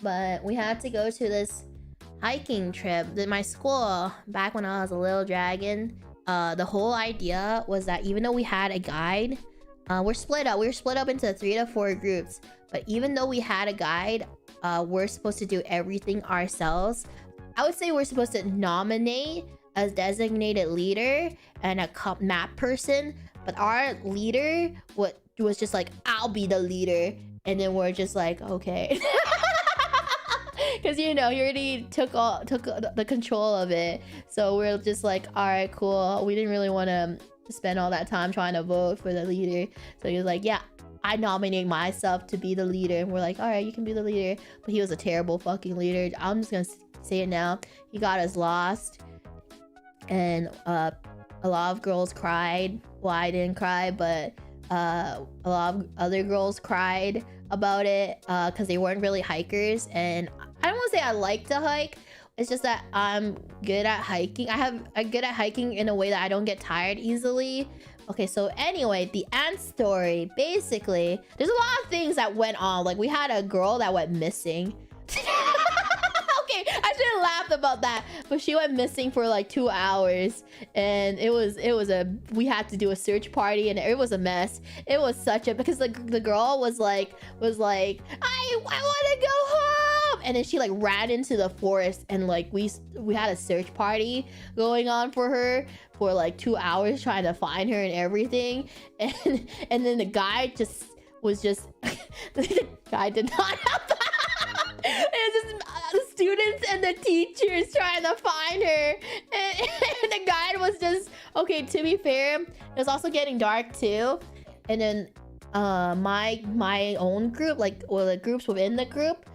but we had to go to this hiking trip. My school, back when I was a little dragon, the whole idea was that even though we had a guide, we're split up. We were split up into 3 to 4 groups. But even though we had a guide, we're supposed to do everything ourselves. I would say we're supposed to nominate a designated leader and a map person. But our leader was just like, I'll be the leader. And then we're just like, okay. Because, you know, he already took the control of it. So we're just like, all right, cool. We didn't really want to spend all that time trying to vote for the leader. So he was like, yeah, I nominate myself to be the leader. And we're like, all right, you can be the leader. But he was a terrible fucking leader. I'm just going to say it now. He got us lost. And a lot of girls cried. Well, I didn't cry, but a lot of other girls cried about it because they weren't really hikers. And I don't want to say I like to hike. It's just that I'm good at hiking. I'm good at hiking in a way that I don't get tired easily. Okay, so anyway, the ant story. Basically, there's a lot of things that went on. Like, we had a girl that went missing. Okay, I shouldn't laugh about that, but she went missing for like 2 hours, and we had to do a search party, and it was a mess. It was such a, because the girl was like I want to go home, and then she like ran into the forest, and like we had a search party going on for her for like 2 hours trying to find her and everything, and then the guy was just the guy did not have that. It was just the students and the teachers trying to find her, and the guide was just, okay, to be fair, it was also getting dark too. And then my own group, like, well, the groups within the group,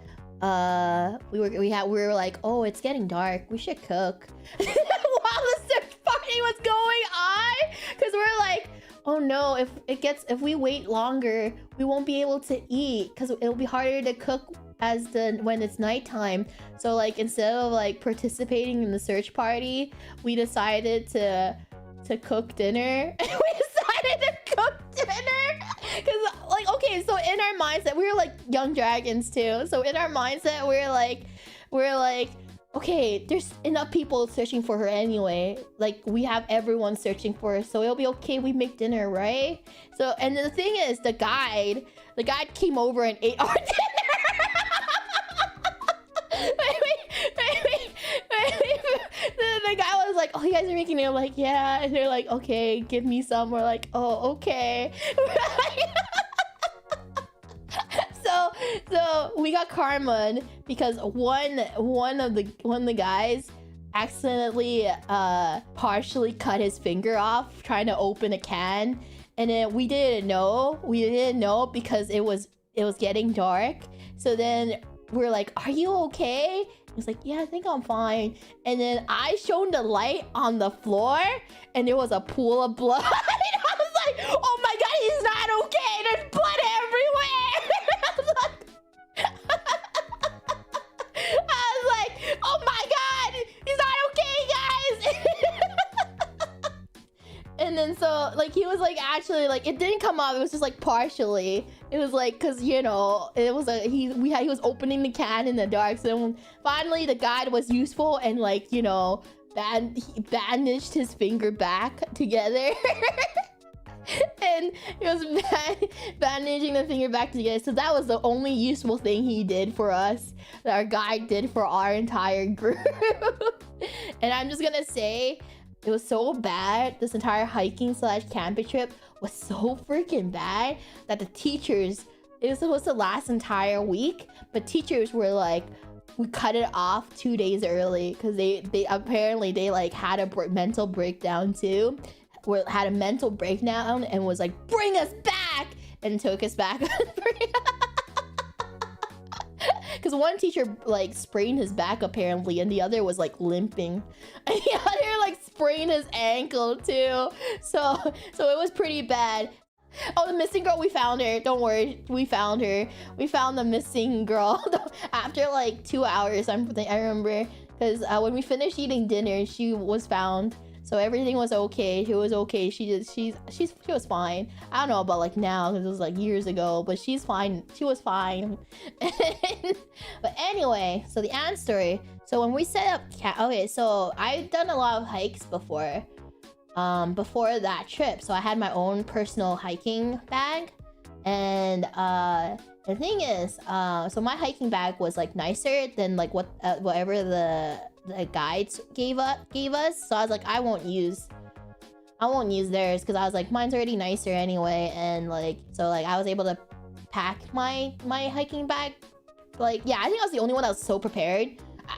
we were like, oh, it's getting dark, we should cook. While the search party was going on, because we're like, oh no, if we wait longer, we won't be able to eat because it'll be harder to cook when it's nighttime. So like, instead of like participating in the search party, we decided to cook dinner. We decided to cook dinner because, like, okay, so in our mindset, we were like young dragons too. So in our mindset, we're like, okay, there's enough people searching for her anyway. Like, we have everyone searching for her, so it'll be okay. We make dinner, right? So, and the thing is, the guide came over and ate our dinner. The guy was like, oh, you guys are making it? I'm like, yeah. And they're like, okay, give me some. We're like, oh, okay. So we got karma because one of the guys accidentally partially cut his finger off trying to open a can, and then we didn't know because it was getting dark. So then we're like, are you okay? He's like, yeah, I think I'm fine. And then I shone the light on the floor, and there was a pool of blood. And I was like, oh my god, he's not okay. There's blood everywhere. I was like, oh my god, he's not okay, guys. And then so like, he was like, actually, like, it didn't come off. It was just like partially. It was like, cause you know, it was he was opening the can in the dark. So then finally the guide was useful and, like, you know, he bandaged his finger back together. And he was bandaging the finger back together. So that was the only useful thing he did for us, that our guide did for our entire group. And I'm just gonna say, it was so bad. This entire hiking / camping trip was so freaking bad that the teachers, it was supposed to last entire week, but teachers were like, we cut it off 2 days early because they apparently like had a mental breakdown too. Had a mental breakdown and was like, bring us back, and took us back. Because one teacher like sprained his back apparently, and the other was like limping, and the other like sprained his ankle too. So it was pretty bad. Oh, the missing girl, we found her. Don't worry, we found her. We found the missing girl after like 2 hours. I remember because when we finished eating dinner, she was found. So everything was okay. She was okay. She was fine. I don't know about like now because it was like years ago, but she's fine. She was fine. But anyway, so the ant story. So when we set up okay, so I've done a lot of hikes before that trip. So I had my own personal hiking bag. And the thing is, so my hiking bag was like nicer than like whatever the guides gave us. So I was like, I won't use theirs because I was like, mine's already nicer anyway. And like, so like I was able to pack my hiking bag. Like, yeah, I think I was the only one that was so prepared.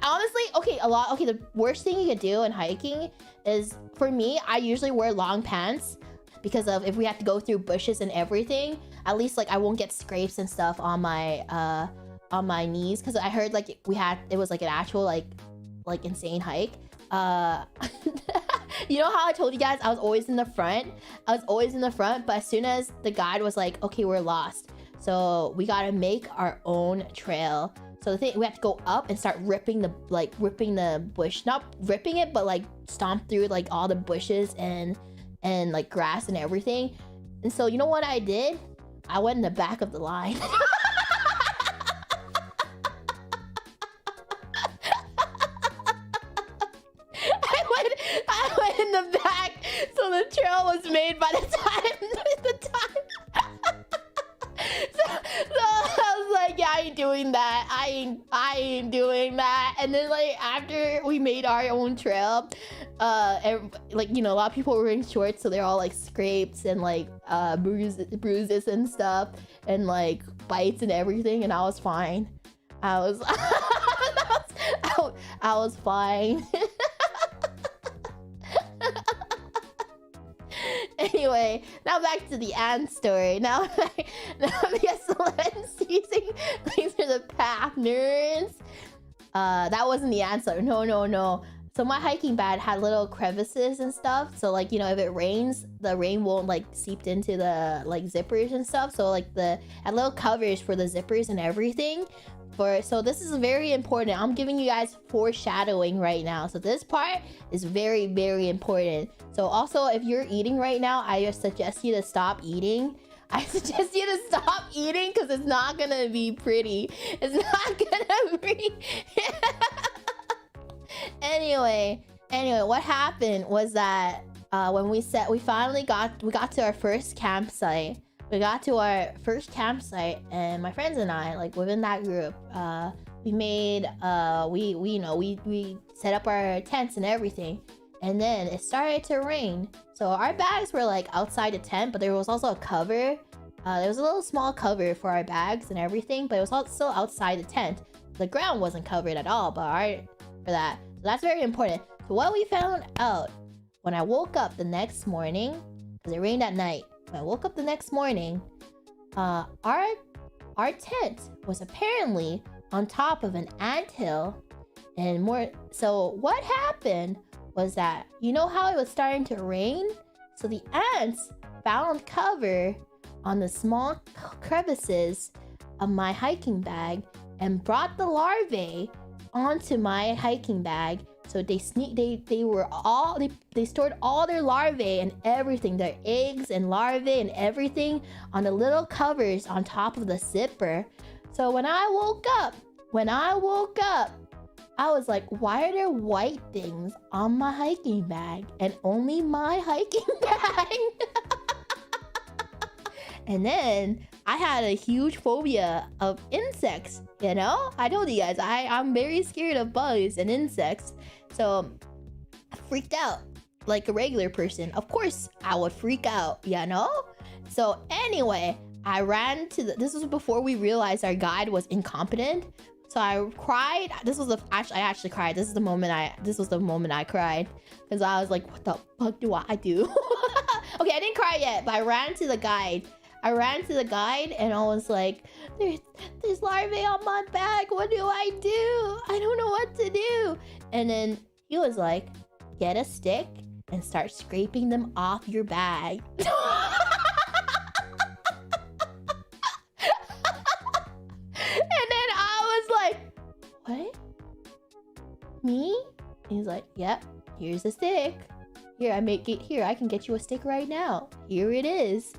Honestly, okay, the worst thing you could do in hiking is, for me, I usually wear long pants because of if we have to go through bushes and everything, at least like I won't get scrapes and stuff on my knees, because I heard like it was like an actual like insane hike. You know how I told you guys I was always in the front? But as soon as the guide was like, okay, we're lost, so we gotta make our own trail. So the thing, we have to go up and start ripping the bush, not ripping it, but like stomp through like all the bushes and like grass and everything. And so you know what I did? I went in the back of the line. I went in the back, so the trail was made by the time. So I was like, yeah, I ain't doing that. I ain't doing that. And then like after we made our own trail, like, you know, a lot of people were wearing shorts, so they're all like scrapes and like bruises and stuff, and like bites and everything, and I was fine. I was I was fine. Anyway, now back to the ant story. Now I guess the lens using these are the path nerds. That wasn't the answer. No. So my hiking bag had little crevices and stuff. So like, you know, if it rains, the rain won't like seep into the like zippers and stuff. So like had little covers for the zippers and everything. So this is very important. I'm giving you guys foreshadowing right now. So this part is very, very important. So also, if you're eating right now, I just suggest you to stop eating. Because it's not gonna be pretty. It's not gonna be. Anyway, what happened was that when we finally got to our first campsite. We got to our first campsite, and my friends and I, like within that group, we made we set up our tents and everything, and then it started to rain. So our bags were like outside the tent, but there was also a cover. There was a little small cover for our bags and everything, but it was all still outside the tent. The ground wasn't covered at all, but for that. So that's very important. So what we found out when I woke up the next morning, because it rained at night. When I woke up the next morning, our tent was apparently on top of an anthill, and more. So what happened was that, you know how it was starting to rain? So the ants found cover on the small crevices of my hiking bag and brought the larvae onto my hiking bag. So they stored all their larvae and everything, their eggs and larvae and everything on the little covers on top of the zipper. So when I woke up, I was like, why are there white things on my hiking bag and only my hiking bag? And then I had a huge phobia of insects, you know? I told you guys, I'm very scared of bugs and insects. So I freaked out like a regular person. Of course, I would freak out, you know? So anyway, I ran to this was before we realized our guide was incompetent. So I cried. I actually cried. This was the moment I cried. Because I was like, what the fuck do I do? Okay, I didn't cry yet, but I ran to the guide. And I was like, there's larvae on my bag. What do I do? I don't know what to do. And then he was like, get a stick and start scraping them off your bag. And then I was like, what? Me? And he's like, yep, here's a stick. Here, I can get you a stick right now. Here it is.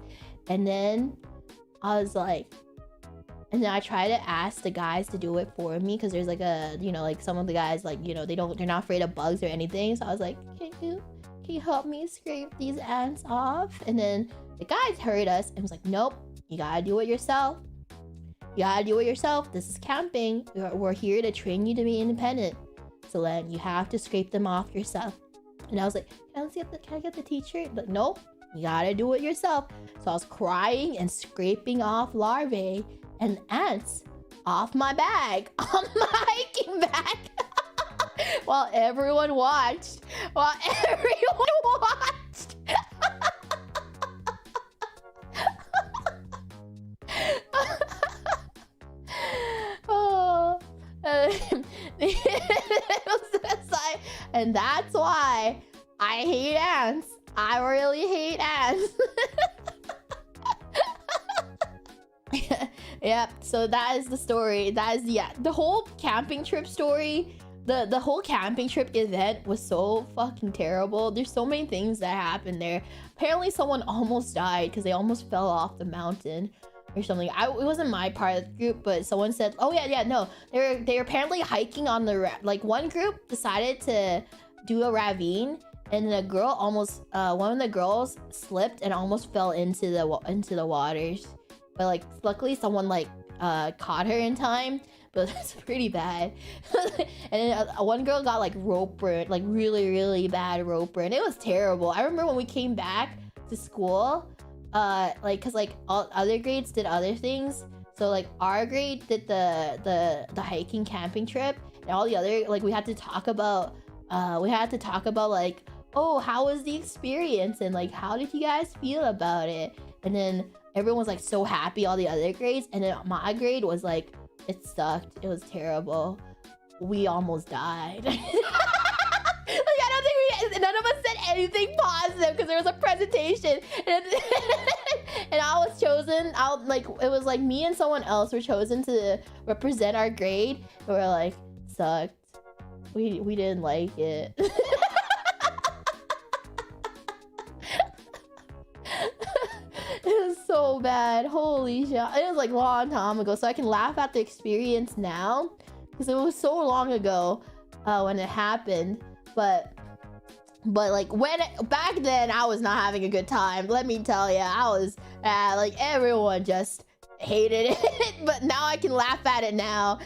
And then I was like, and then I try to ask the guys to do it for me, because there's like a, you know, like some of the guys, like, you know, they're not afraid of bugs or anything. So I was like, can you help me scrape these ants off? And then the guys heard us and was like, nope, you gotta do it yourself. You gotta do it yourself. This is camping. We're here to train you to be independent. So then you have to scrape them off yourself. And I was like, can I get the t-shirt? But nope, you gotta do it yourself. So I was crying and scraping off larvae and ants off my bag, on my hiking bag. While everyone watched. Oh, and that's why I hate ants. I really hate ants. Yep, so that is the story. That is, yeah, the whole camping trip story. The whole camping trip event was so fucking terrible. There's so many things that happened there. Apparently someone almost died because they almost fell off the mountain or something. It wasn't my part of the group, but someone said, oh yeah, no, they're apparently hiking on the like one group decided to do a ravine, and then a girl almost one of the girls slipped and almost fell into the waters, but like luckily someone like caught her in time. But that's pretty bad. And then one girl got like rope burn, like really bad rope burn. It was terrible. I remember when we came back to school, like, cause like all other grades did other things. So like our grade did the hiking camping trip, and all the other, like, we had to talk about like, oh, how was the experience, and like, how did you guys feel about it? And then everyone was like so happy, all the other grades, and then my grade was like, it sucked. It was terrible. We almost died. Like, I don't think none of us said anything positive because there was a presentation, and I was chosen. It was like me and someone else were chosen to represent our grade. And we're like, sucked. We didn't like it. It was so bad. Holy shit. It was like a long time ago, so I can laugh at the experience now because it was so long ago when it happened. But like back then I was not having a good time. Let me tell you, I was like, everyone just hated it. But now I can laugh at it now.